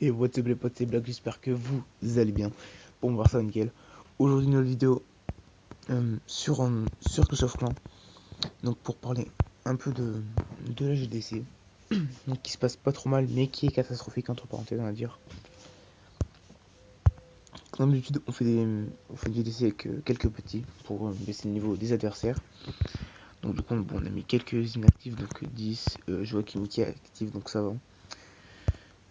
Et what's up les potes, c'est Black, j'espère que vous allez bien. Pour me voir ça nickel. Aujourd'hui une nouvelle vidéo sur Clash of Clans. Donc pour parler un peu de la GDC. Donc qui se passe pas trop mal mais qui est catastrophique entre parenthèses on va dire. Comme d'habitude on fait des GDC avec quelques petits pour baisser le niveau des adversaires. Donc du coup bon, on a mis quelques inactifs, donc 10, Joachim qui est actif donc ça va.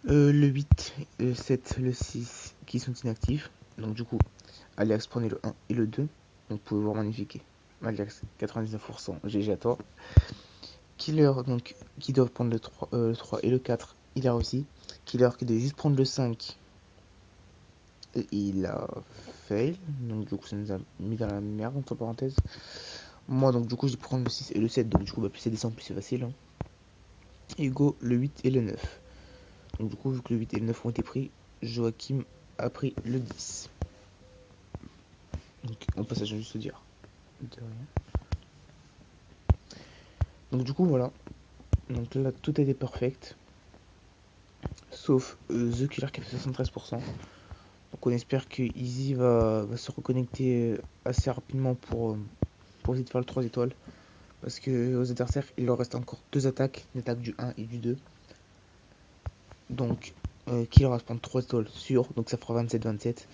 Le 8, le 7, le 6 qui sont inactifs. Donc du coup, Aliax prenez le 1 et le 2. Donc vous pouvez voir magnifique. Aliax 99%, GG à toi. Killer, donc qui doit prendre le 3 et le 4, il a réussi. Killer qui devait juste prendre le 5. Et il a fail. Donc du coup ça nous a mis dans la merde entre parenthèses. Moi donc du coup je vais prendre le 6 et le 7. Donc du coup bah, plus c'est descend plus c'est facile. Hein. Et Hugo le 8 et le 9. Donc du coup vu que le 8 et le 9 ont été pris, Joachim a pris le 10. Donc on passe à juste dire. De rien. Donc du coup voilà. Donc là tout a été perfect. Sauf The Killer qui a fait 73%. Donc on espère que Easy va se reconnecter assez rapidement pour essayer de faire le 3 étoiles. Parce que aux adversaires il leur reste encore 2 attaques. Une attaque du 1 et du 2. Donc Killer va se prendre 3 étoiles sûr. Donc ça fera 27-27.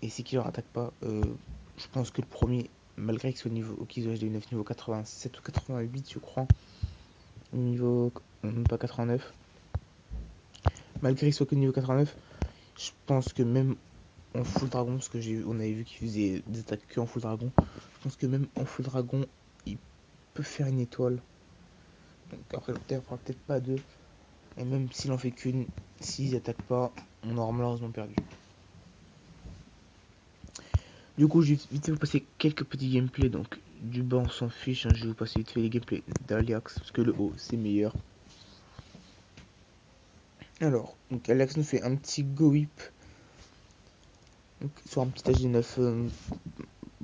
Et si Killer attaque pas, je pense que le premier, malgré qu'il soit au niveau qu'ils ont HD9 niveau 87 ou 88 je crois. Niveau même pas 89. Malgré qu'il soit que niveau 89, je pense que même en full dragon, parce que on avait vu qu'il faisait des attaques que en full dragon, je pense que même en full dragon, il peut faire une étoile. Donc après, il fera peut-être pas deux. Et même s'il en fait qu'une, s'il attaque pas, on aura malheureusement perdu. Du coup, je vais vite vous passer quelques petits gameplays. Donc, du bas, on s'en fiche. Hein, je vais vous passer vite fait les gameplays d'Aliax, parce que le haut, c'est meilleur. Alors, donc Aliax nous fait un petit go whip. Donc, sur un petit HD9,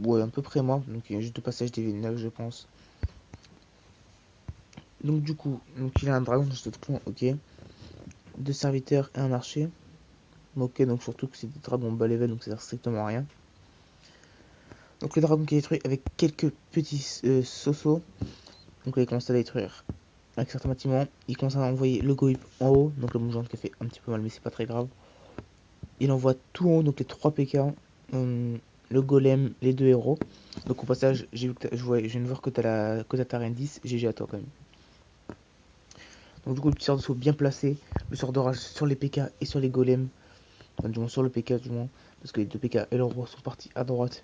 ouais, à peu près moi. Donc, il y a juste deux passages des V9, je pense. Donc, du coup, donc, il a un dragon dans ce clan, ok. Deux serviteurs et un archer. Ok, donc surtout que c'est des dragons bas level, donc ça sert strictement à rien. Donc, le dragon qui est détruit avec quelques petits sosos. Donc, là, il commence à détruire avec certains bâtiments. Il commence à envoyer le go whip en haut. Donc, le mouvement qui a fait un petit peu mal, mais c'est pas très grave. Il envoie tout en haut, donc les 3 PK. Le golem, les deux héros. Donc au passage, j'ai vu que je viens de voir que t'as ta reine 10, GG à toi quand même. Donc du coup le petit sort de saut bien placé, le sort d'orage sur les PK et sur les golems, enfin, du moins sur le PK du moins, parce que les deux PK et le roi sont partis à droite,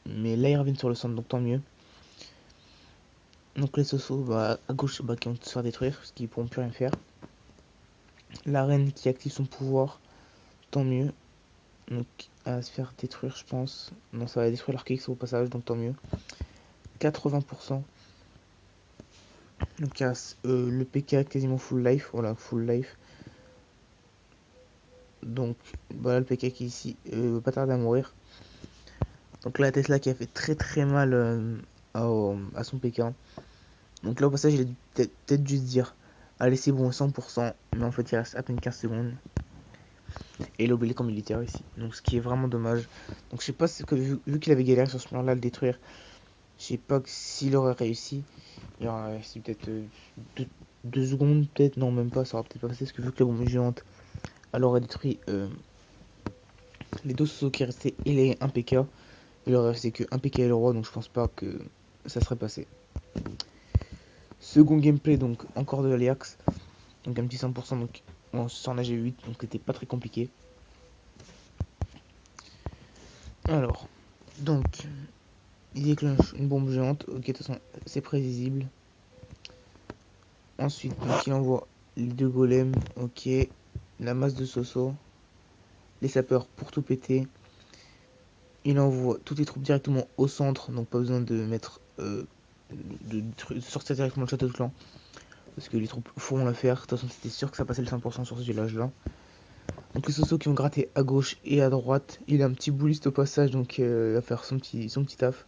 mais là ils reviennent sur le centre donc tant mieux. Donc les sosos bah, à gauche bah, qui vont se faire détruire, parce qu'ils pourront plus rien faire. La reine qui active son pouvoir, tant mieux. Donc à se faire détruire je pense. Non ça va détruire l'arc au passage donc tant mieux. 80%. Donc le PK quasiment full life, voilà full life. Donc voilà le PK qui est ici, va pas tarder à mourir. Donc la Tesla qui a fait très très mal à son PK. Donc là au passage il a dû peut-être juste dire allez c'est bon 100%, mais en fait il reste à peine 15 secondes. Et il a oublié comme militaire ici. Donc ce qui est vraiment dommage. Donc je sais pas si vu qu'il avait galéré sur ce mur là à le détruire, je sais pas s'il aurait réussi. Il y aurait réussi peut-être 2 secondes, peut-être, non même pas, ça aurait peut-être pas passé parce que vu que la bombe est géante, elle aurait détruit les deux sous qui restaient et les 1 PK. Il aurait resté que 1 PK et le roi, donc je pense pas que ça serait passé. Second gameplay, donc encore de l'Aliax. Donc un petit 100%, donc on se sort en AG8, donc c'était pas très compliqué. Alors, donc, il déclenche une bombe géante, ok, de toute façon c'est prévisible. Ensuite, donc il envoie les deux golems, ok, la masse de Soso, les sapeurs pour tout péter. Il envoie toutes les troupes directement au centre, donc pas besoin de mettre de sortir directement le château de clan. Parce que les troupes feront l'affaire. De toute façon, c'était sûr que ça passait le 100% sur ce village là. Donc les Sosos qui ont gratté à gauche et à droite. Il a un petit bouliste au passage, donc il va faire son petit taf.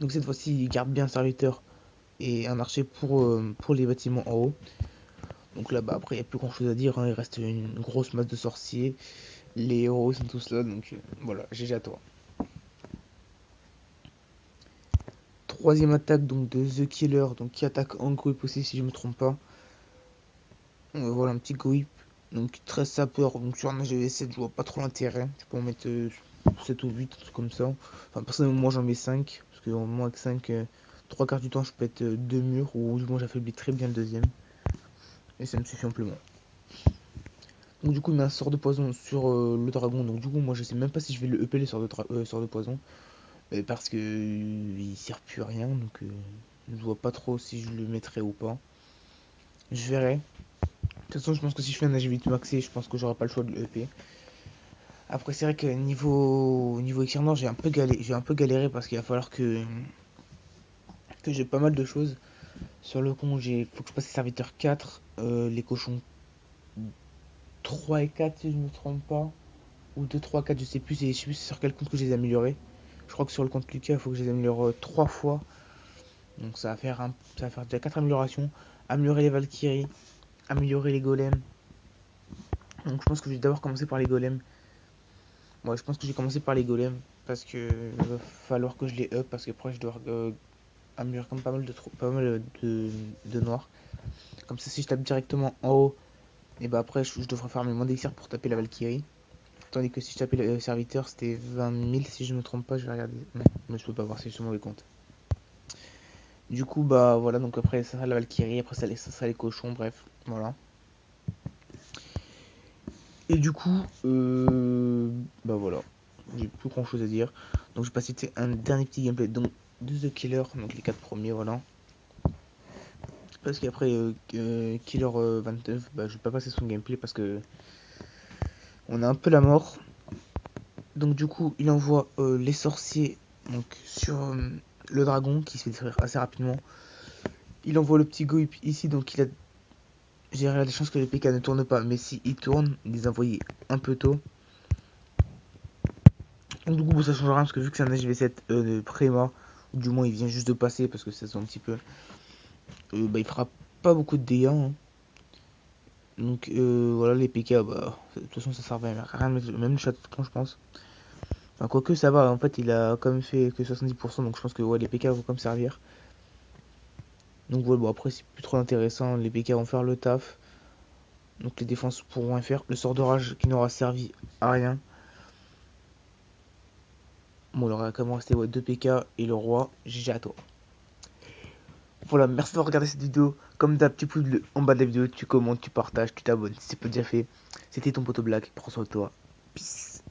Donc cette fois-ci, il garde bien un serviteur et un archer pour les bâtiments en haut. Donc là, bah, après, il n'y a plus grand chose à dire, hein. Il reste une grosse masse de sorciers. Les héros sont tous là, donc voilà, GG à toi. Troisième attaque donc de The Killer, donc qui attaque en groupe aussi si je me trompe pas. Voilà un petit grip, donc 13 sapeurs, donc sur un HGV7 je vois pas trop l'intérêt, c'est pour mettre 7 ou 8, un truc comme ça. Enfin personnellement moi j'en mets 5, parce que moins que 5, 3 quarts du temps je pète 2 murs, ou du moins j'affaiblis très bien le deuxième. Et ça me suffit amplement. Donc du coup il met un sort de poison sur le dragon, donc du coup moi je sais même pas si je vais le EP les sorts de poison. Parce que il sert plus à rien, donc je vois pas trop si je le mettrai ou pas. Je verrai. De toute façon, je pense que si je fais un AG8 maxé, je pense que j'aurai pas le choix de l'EP. Après, c'est vrai que niveau Externor, j'ai un peu galéré parce qu'il va falloir que j'ai pas mal de choses. Sur le con, faut que je passe les serviteurs 4, les cochons 3 et 4 si je me trompe pas. Ou 2, 3, 4, je sais plus, je sais plus sur quel compte que je les ai améliorés. Je crois que sur le compte Lucas, il faut que je les améliore 3 fois. Donc ça va faire déjà 4 améliorations. Améliorer les Valkyries, améliorer les golems. Donc je pense que je vais d'abord commencer par les golems. Ouais, je pense que je vais commencer par les golems. Parce que il va falloir que je les up. Parce que après je dois améliorer comme pas mal de noirs. Comme ça si je tape directement en haut, et bah après je devrais faire mes moins d'élixir pour taper la Valkyrie. Tandis que si je tapais le serviteur c'était 20 000 si je me trompe pas. Je vais regarder. Non, mais je peux pas voir si je suis sur mauvais compte. Du coup bah voilà, donc après ça sera la Valkyrie. Après ça sera les cochons, bref. Voilà. Et du coup, bah voilà, j'ai plus grand chose à dire. Donc je vais passer un dernier petit gameplay donc, de The Killer, donc les 4 premiers, voilà. Parce qu'après Killer 29, bah je vais pas passer son gameplay parce que on a un peu la mort. Donc du coup, il envoie les sorciers donc sur le dragon qui se fait détruire assez rapidement. Il envoie le petit Goip ici, donc il a j'ai des chances que les PK ne tournent pas, mais si il tourne, il les a envoyés un peu tôt. Donc du coup ça change rien parce que vu que c'est un HV7 de Préma, du moins il vient juste de passer parce que ça sent un petit peu, bah il fera pas beaucoup de dégâts, hein. Donc voilà les PK, bah de toute façon ça sert à rien de mettre même le chat-clan je pense. Enfin quoique ça va, en fait il a quand même fait que 70%, donc je pense que ouais les PK vont quand même servir. Donc voilà, bon après c'est plus trop intéressant, les PK vont faire le taf. Donc les défenses pourront rien faire. Le sort de rage qui n'aura servi à rien. Bon il aura quand même resté 2 PK et le roi, GG à toi. Voilà, merci d'avoir regardé cette vidéo. Comme d'hab, tu pouces bleu en bas de la vidéo, tu commentes, tu partages, tu t'abonnes si c'est pas déjà fait. C'était ton poteau Black, prends soin de toi. Peace.